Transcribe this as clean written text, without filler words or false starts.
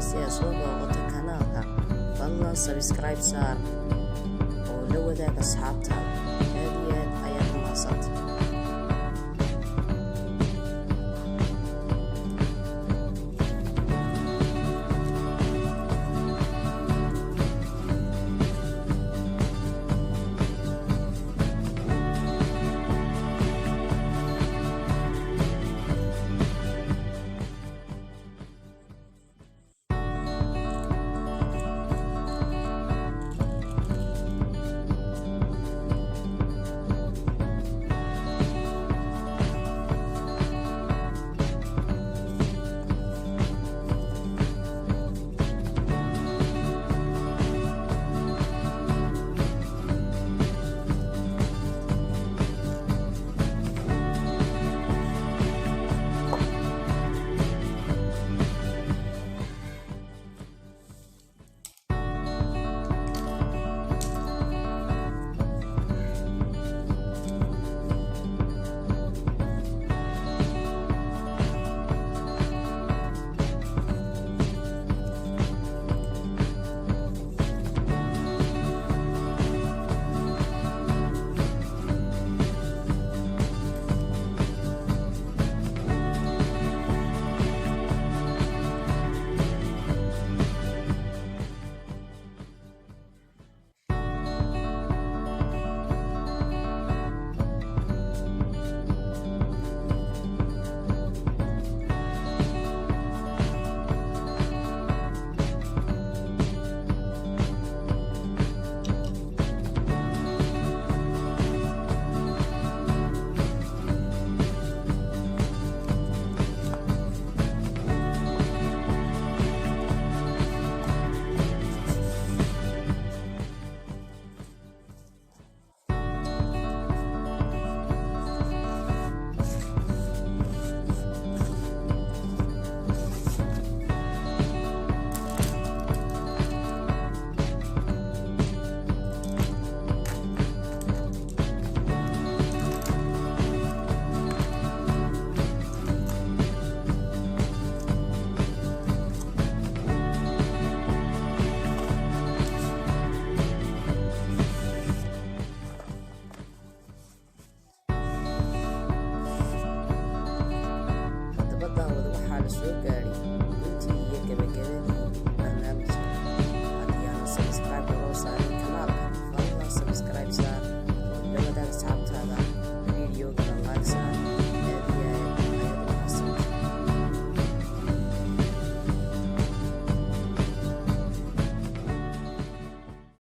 horreysay ee soo booqato kanaalka, fadlan subscribe saar oo la wadaag asxaabtaada. Aad iyo aad ayaad u mahadsantahay. Waxaa la soo gaaray intii iyo gabagabadii barnaamijka. Haddii aan subscribe loo saarin kanaalka, fadlan subscribe saar.